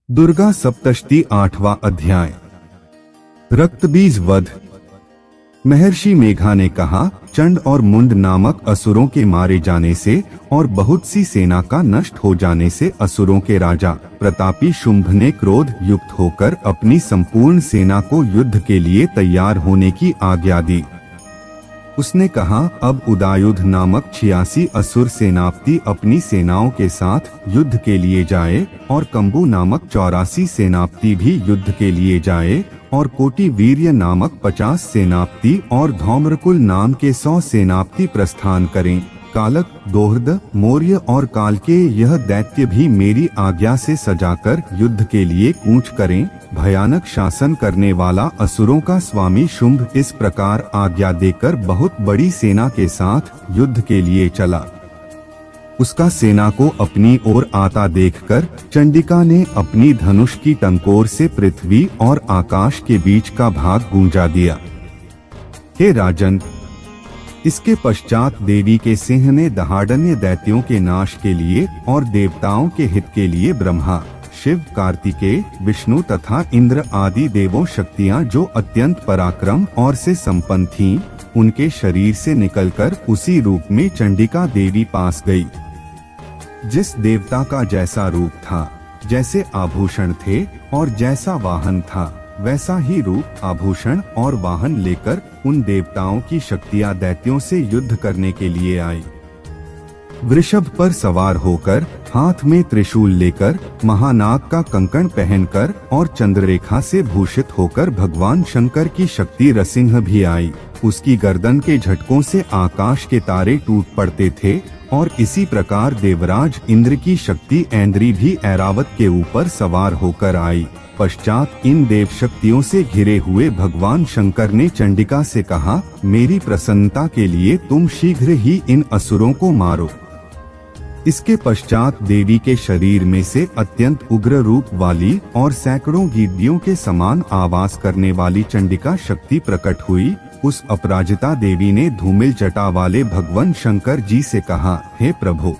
दुर्गा सप्तशती 8वां अध्याय। रक्तबीज वध। महर्षि मेघा ने कहा, चंड और मुंड नामक असुरों के मारे जाने से और बहुत सी सेना का नष्ट हो जाने से असुरों के राजा प्रतापी शुंभ ने क्रोध युक्त होकर अपनी संपूर्ण सेना को युद्ध के लिए तैयार होने की आज्ञा दी। उसने कहा, अब उदायुध नामक 86 असुर सेनापति अपनी सेनाओं के साथ युद्ध के लिए जाए और कंबु नामक 84 सेनापति भी युद्ध के लिए जाए और कोटि वीर्य नामक 50 सेनापति और धौम्रकुल नाम के 100 सेनापति प्रस्थान करें। कालक, दोहृद, मौर्य और काल के यह दैत्य भी मेरी आज्ञा से सजाकर युद्ध के लिए कूच करें। भयानक शासन करने वाला असुरों का स्वामी शुंभ इस प्रकार आज्ञा देकर बहुत बड़ी सेना के साथ युद्ध के लिए चला। उसका सेना को अपनी ओर आता देखकर चंडिका ने अपनी धनुष की टंकोर से पृथ्वी और आकाश के बीच का भाग गूंजा दिया। हे राजन, इसके पश्चात देवी के सिंह ने दहाड़न्य दैत्यों के नाश के लिए और देवताओं के हित के लिए ब्रह्मा, शिव, कार्तिकेय, विष्णु तथा इंद्र आदि देवों शक्तियां जो अत्यंत पराक्रम और से संपन्न थीं, उनके शरीर से निकलकर उसी रूप में चंडिका देवी पास गई। जिस देवता का जैसा रूप था, जैसे आभूषण थे और जैसा वाहन था, वैसा ही रूप, आभूषण और वाहन लेकर उन देवताओं की शक्तियां दैत्यों से युद्ध करने के लिए आई। वृषभ पर सवार होकर, हाथ में त्रिशूल लेकर, महानाग का कंकण पहनकर और चंद्ररेखा से भूषित होकर भगवान शंकर की शक्ति रसिंह भी आई। उसकी गर्दन के झटकों से आकाश के तारे टूट पड़ते थे और इसी प्रकार देवराज इंद्र की शक्ति ऐन्द्री भी ऐरावत के ऊपर सवार होकर आई। पश्चात इन देव शक्तियों से घिरे हुए भगवान शंकर ने चंडिका से कहा, मेरी प्रसन्नता के लिए तुम शीघ्र ही इन असुरों को मारो। इसके पश्चात देवी के शरीर में से अत्यंत उग्र रूप वाली और सैकड़ों गीदड़ियों के समान आवाज करने वाली चंडिका शक्ति प्रकट हुई। उस अपराजिता देवी ने धूमिल जटा वाले भगवान शंकर जी से कहा, हे प्रभु,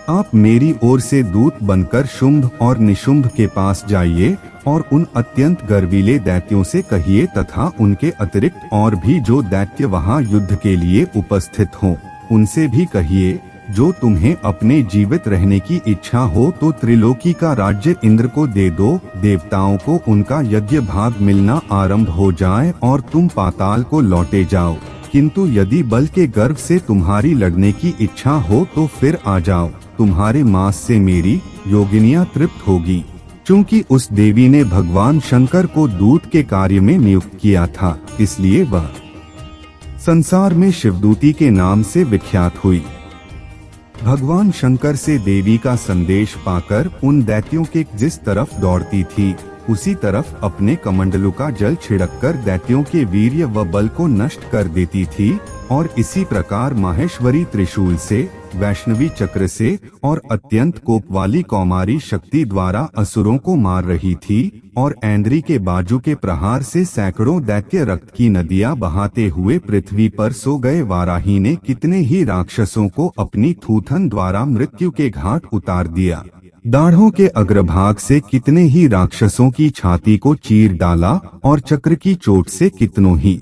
आप मेरी ओर से दूत बनकर शुंभ और निशुंभ के पास जाइए और उन अत्यंत गर्वीले दैत्यों से कहिए तथा उनके अतिरिक्त और भी जो दैत्य वहां युद्ध के लिए उपस्थित हों, उनसे भी कहिए, जो तुम्हें अपने जीवित रहने की इच्छा हो तो त्रिलोकी का राज्य इंद्र को दे दो। देवताओं को उनका यज्ञ भाग मिलना आरंभ हो जाए और तुम पाताल को लौटे जाओ। किंतु यदि बल के गर्व से तुम्हारी लड़ने की इच्छा हो तो फिर आ जाओ। तुम्हारे मांस से मेरी योगिनियां तृप्त होगी। चूंकि उस देवी ने भगवान शंकर को दूत के कार्य में नियुक्त किया था, इसलिए वह संसार में शिवदूती के नाम से विख्यात हुई। भगवान शंकर से देवी का संदेश पाकर उन दैत्यों के जिस तरफ दौड़ती थी, उसी तरफ अपने कमंडलू का जल छिड़ककर दैत्यों के वीर्य व बल को नष्ट कर देती थी और इसी प्रकार माहेश्वरी त्रिशूल से, वैष्णवी चक्र से और अत्यंत कोप वाली कौमारी शक्ति द्वारा असुरों को मार रही थी और ऐन्द्री के बाजू के प्रहार से सैकड़ों दैत्य रक्त की नदियां बहाते हुए पृथ्वी पर सो गए। वाराही ने कितने ही राक्षसों को अपनी थूथन द्वारा मृत्यु के घाट उतार दिया। दाढ़ों के अग्रभाग से कितने ही राक्षसों की छाती को चीर डाला और चक्र की चोट से कितनों ही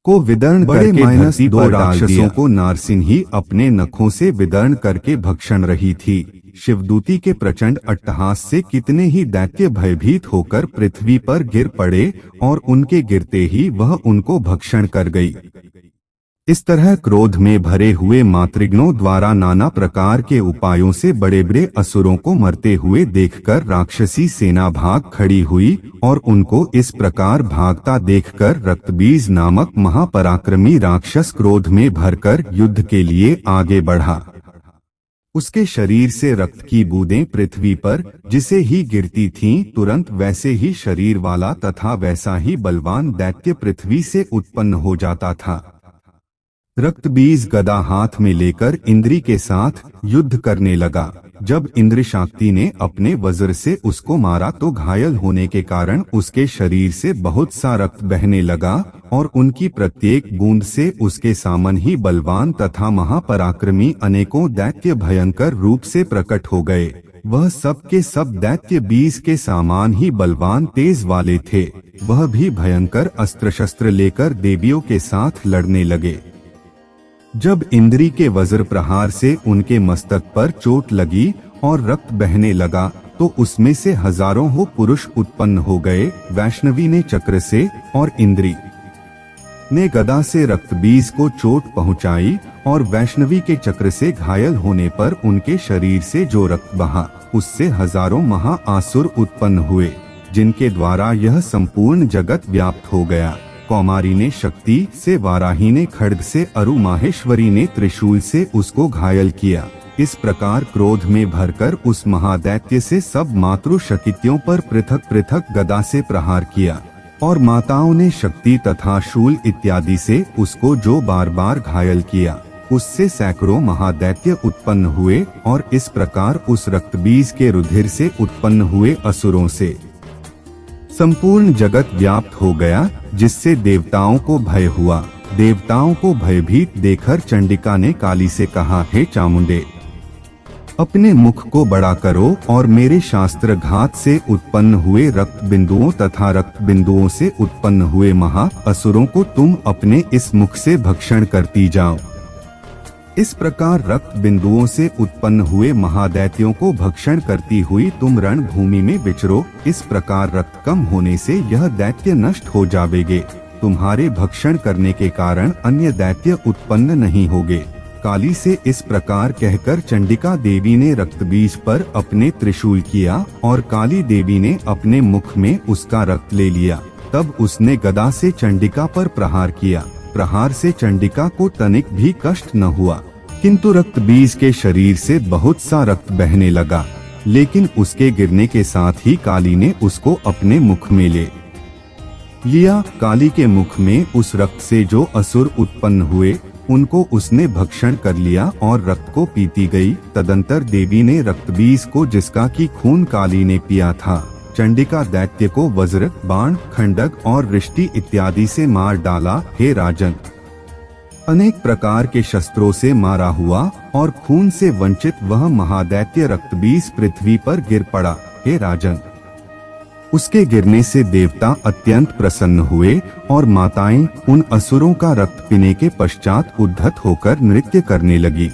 को विदर्ण करके धरती पर राक्षसों को नारसिंह ही अपने नखों से विदर्ण करके भक्षण रही थी। शिवदूती के प्रचंड अट्टहास से कितने ही दैत्य भयभीत होकर पृथ्वी पर गिर पड़े और उनके गिरते ही वह उनको भक्षण कर गई। इस तरह क्रोध में भरे हुए मातृगणों द्वारा नाना प्रकार के उपायों से बड़े बड़े असुरों को मरते हुए देखकर राक्षसी सेना भाग खड़ी हुई और उनको इस प्रकार भागता देखकर रक्तबीज नामक महापराक्रमी राक्षस क्रोध में भरकर युद्ध के लिए आगे बढ़ा। उसके शरीर से रक्त की बूंदें पृथ्वी पर जिसे ही गिरती थीं, तुरंत वैसे ही शरीर वाला तथा वैसा ही बलवान दैत्य पृथ्वी से उत्पन्न हो जाता था। रक्तबीज गदा हाथ में लेकर इंद्री के साथ युद्ध करने लगा। जब इंद्र शाक्ति ने अपने वज्र से उसको मारा तो घायल होने के कारण उसके शरीर से बहुत सा रक्त बहने लगा और उनकी प्रत्येक बूंद से उसके सामन ही बलवान तथा महापराक्रमी अनेकों दैत्य भयंकर रूप से प्रकट हो गए। वह सब के सब दैत्य बीज के सामान ही बलवान तेज वाले थे। वह भी भयंकर अस्त्र शस्त्र लेकर देवियों के साथ लड़ने लगे। जब इंद्री के वज्र प्रहार से उनके मस्तक पर चोट लगी और रक्त बहने लगा तो उसमें से हजारों हो पुरुष उत्पन्न हो गए। वैष्णवी ने चक्र से और इंद्री ने गदा से रक्त बीज को चोट पहुंचाई और वैष्णवी के चक्र से घायल होने पर उनके शरीर से जो रक्त बहा उससे हजारों महाआसुर उत्पन्न हुए, जिनके द्वारा यह संपूर्ण जगत व्याप्त हो गया। कौमारी ने शक्ति से, वाराही ने खड्ग से, अरु माहेश्वरी ने त्रिशूल से उसको घायल किया। इस प्रकार क्रोध में भरकर उस महादैत्य से सब मातृशक्तियों पर पृथक पृथक गदा से प्रहार किया और माताओं ने शक्ति तथा शूल इत्यादि से उसको जो बार बार घायल किया, उससे सैकड़ों महादैत्य उत्पन्न हुए और इस प्रकार उस रक्तबीज के रुधिर से उत्पन्न हुए असुरों से संपूर्ण जगत व्याप्त हो गया, जिससे देवताओं को भय हुआ। देवताओं को भयभीत देखकर चंडिका ने काली से कहा, हे चामुंडे, अपने मुख को बड़ा करो और मेरे शास्त्र घात से उत्पन्न हुए रक्त बिंदुओं तथा रक्त बिंदुओं से उत्पन्न हुए महा असुरों को तुम अपने इस मुख से भक्षण करती जाओ। इस प्रकार रक्त बिंदुओं से उत्पन्न हुए महादैत्यों को भक्षण करती हुई तुम रणभूमि में विचरो। इस प्रकार रक्त कम होने से यह दैत्य नष्ट हो जावेगे। तुम्हारे भक्षण करने के कारण अन्य दैत्य उत्पन्न नहीं होगे। काली से इस प्रकार कहकर चंडिका देवी ने रक्तबीज पर अपने त्रिशूल किया और काली देवी ने अपने मुख में उसका रक्त ले लिया। तब उसने गदा से चंडिका पर प्रहार किया। प्रहार से चंडिका को तनिक भी कष्ट न हुआ, किंतु रक्तबीज के शरीर से बहुत सा रक्त बहने लगा। लेकिन उसके गिरने के साथ ही काली ने उसको अपने मुख में ले लिया। काली के मुख में उस रक्त से जो असुर उत्पन्न हुए उनको उसने भक्षण कर लिया और रक्त को पीती गई। तदंतर देवी ने रक्तबीज को, जिसका की खून काली ने पिया था, चंडिका दैत्य को वज्र, बाण, खंडक और रिष्टि इत्यादि से मार डाला। हे राजन, अनेक प्रकार के शस्त्रों से मारा हुआ और खून से वंचित वह महादैत्य रक्तबीज पृथ्वी पर गिर पड़ा। हे राजन, उसके गिरने से देवता अत्यंत प्रसन्न हुए और माताएं उन असुरों का रक्त पीने के पश्चात उद्धत होकर नृत्य करने लगी।